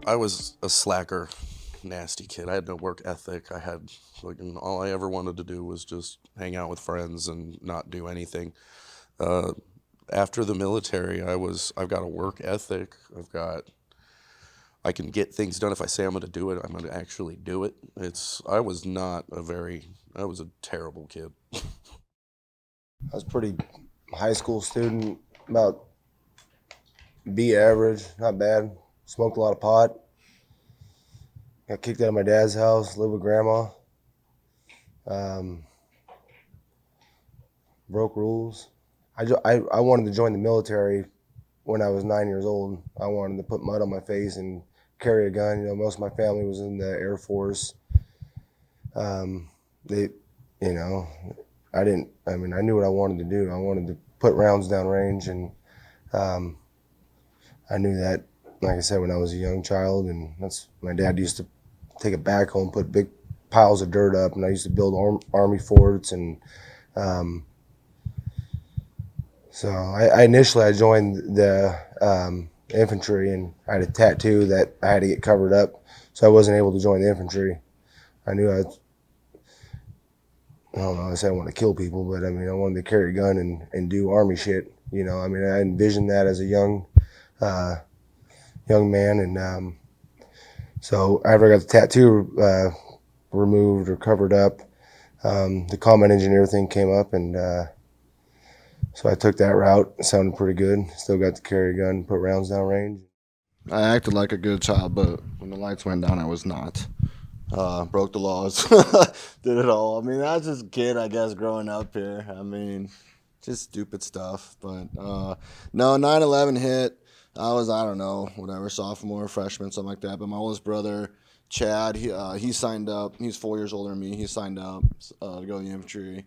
I was a slacker, nasty kid. I had no work ethic. All I ever wanted to do was just hang out with friends and not do anything. Uh, After the military, I've got a work ethic. I can get things done. If I say I'm going to do it, I'm going to actually do it. I was not a very, I was a terrible kid. I was pretty high school student, about B average, not bad. Smoked a lot of pot. Got kicked out of my dad's house, lived with grandma. Um, Broke rules. I wanted to join the military when I was 9 years old. I wanted to put mud on my face and carry a gun. Most of my family was in the Air Force. They, you know, I didn't. I mean, I knew what I wanted to do. I wanted to put rounds down range, and um, I knew that. Like I said, when I was a young child, and that's my dad used to take a backhoe and put big piles of dirt up, and I used to build army forts, and um, so I initially I joined the infantry, and I had a tattoo that I had to get covered up, so I wasn't able to join the infantry. I knew I don't know, I said I want to kill people, but I mean, I wanted to carry a gun and do army shit. I mean, I envisioned that as a uh, young man, and so after I got the tattoo removed or covered up, the combat engineer thing came up, and so I took that route. It sounded pretty good. Still got to carry a gun, put rounds down range. I acted like a good child, but when the lights went down, I was not. Broke the laws, did it all. I mean, I was just a kid, I guess, growing up here. I mean, just stupid stuff. But no, 9/11 hit. I don't know, whatever, sophomore, freshman, something like that. But my oldest brother, Chad, he signed up. He's 4 years older than me. He signed up to go to the infantry.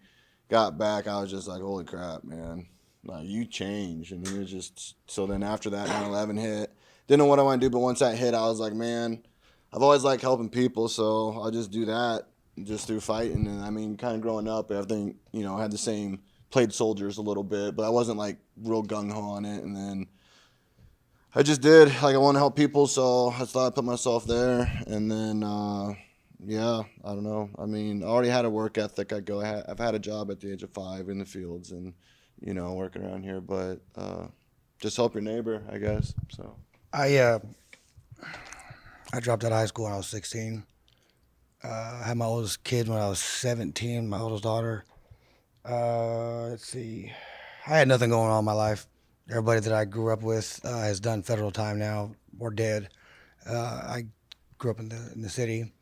Got back, I was just like, holy crap, man. Like, you changed. And he was just, so then after that 9/11 hit, didn't know what I want to do. But once that hit, I was like, man, I've always liked helping people, so I'll just do that just through fighting. And I mean, kind of growing up, everything, I had the same, played soldiers a little bit, but I wasn't like real gung ho on it. And then I just did, like, I want to help people, so I thought I'd put myself there. And then, yeah, I don't know. I mean, I already had a work ethic. I've had a job at the age of 5 in the fields and, working around here, but just help your neighbor, I guess. So. I dropped out of high school when I was 16. I had my oldest kid when I was 17, my oldest daughter. Let's see. I had nothing going on in my life. Everybody that I grew up with has done federal time now or dead. I grew up in the city,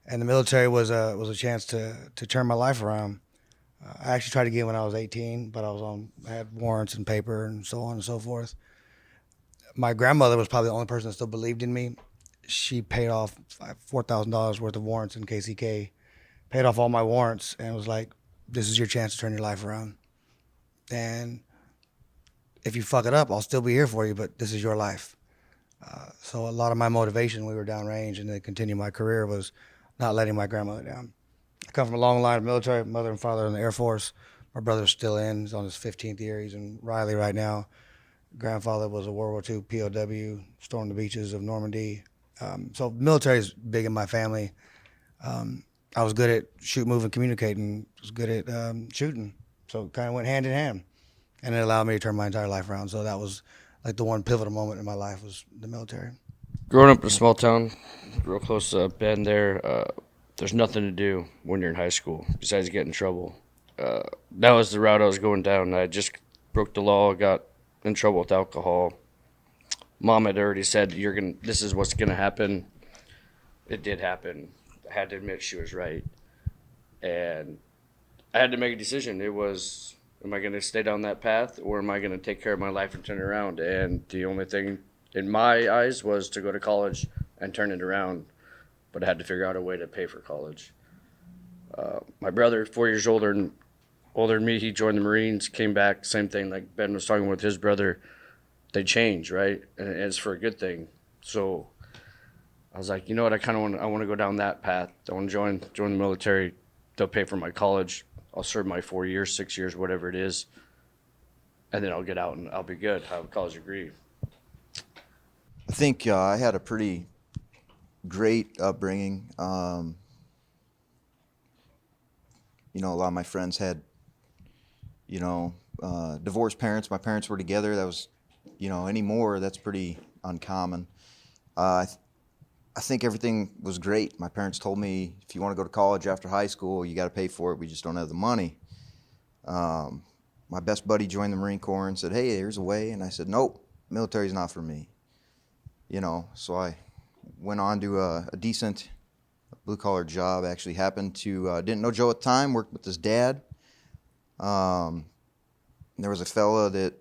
and the military was a chance to turn my life around. I actually tried to get in when I was 18, but I had warrants and paper and so on and so forth. My grandmother was probably the only person that still believed in me. She paid off $4,000 worth of warrants in KCK, paid off all my warrants, and was like, "This is your chance to turn your life around. And if you fuck it up, I'll still be here for you, but this is your life." So a lot of my motivation when we were downrange and to continue my career was not letting my grandmother down. I come from a long line of military, mother and father in the Air Force. My brother's still in. He's on his 15th year. He's in Riley right now. Grandfather was a World War II POW, stormed the beaches of Normandy. So military is big in my family. I was good at shoot, move, and communicating. Was good at shooting. So it kind of went hand in hand, and it allowed me to turn my entire life around. So that was like the one pivotal moment in my life was the military. Growing up in a small town, real close to Bend, there's nothing to do when you're in high school besides get in trouble. That was the route I was going down. I just broke the law, got in trouble with alcohol. Mom had already said, "You're gonna. This is what's gonna happen." It did happen. I had to admit she was right, and I had to make a decision. It was, am I going to stay down that path, or am I going to take care of my life and turn it around? And the only thing in my eyes was to go to college and turn it around, but I had to figure out a way to pay for college. My brother, 4 years older than me, he joined the Marines, came back, same thing. Like Ben was talking with his brother, they change, right? And it's for a good thing. So I was like, you know what? I want to go down that path. I want to join the military. They'll pay for my college. I'll serve my 4 years, 6 years, whatever it is, and then I'll get out and I'll be good. Have a college degree. I think I had a pretty great upbringing. You know, a lot of my friends had, you know, divorced parents. My parents were together. That was, you know, anymore, that's pretty uncommon. I think everything was great. My parents told me, if you want to go to college after high school, you got to pay for it. We just don't have the money. My best buddy joined the Marine Corps and said, hey, here's a way. And I said, nope, military's not for me. You know, so I went on to a decent blue-collar job. Actually happened to, didn't know Joe at the time, worked with his dad. There was a fella that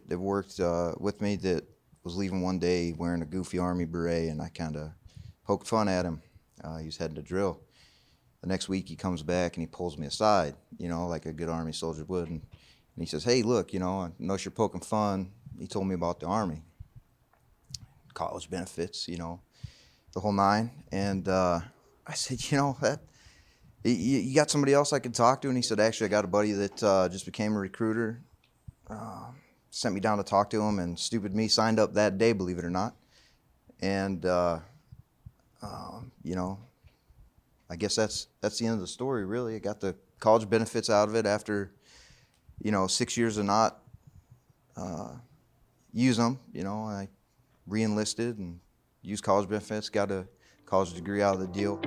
worked with me that was leaving one day wearing a goofy Army beret, and I kind of poked fun at him. He was heading to drill. The next week he comes back and he pulls me aside, you know, like a good Army soldier would, and he says, hey, look, you know, I know you're poking fun. He told me about the Army, college benefits, you know, the whole nine. And I said, you know, that you got somebody else I could talk to? And he said, actually, I got a buddy that just became a recruiter. Sent me down to talk to him, and stupid me signed up that day, believe it or not. And you know, I guess that's the end of the story, really. I got the college benefits out of it after, you know, 6 years of not use them. You know, I re-enlisted and used college benefits, got a college degree out of the deal.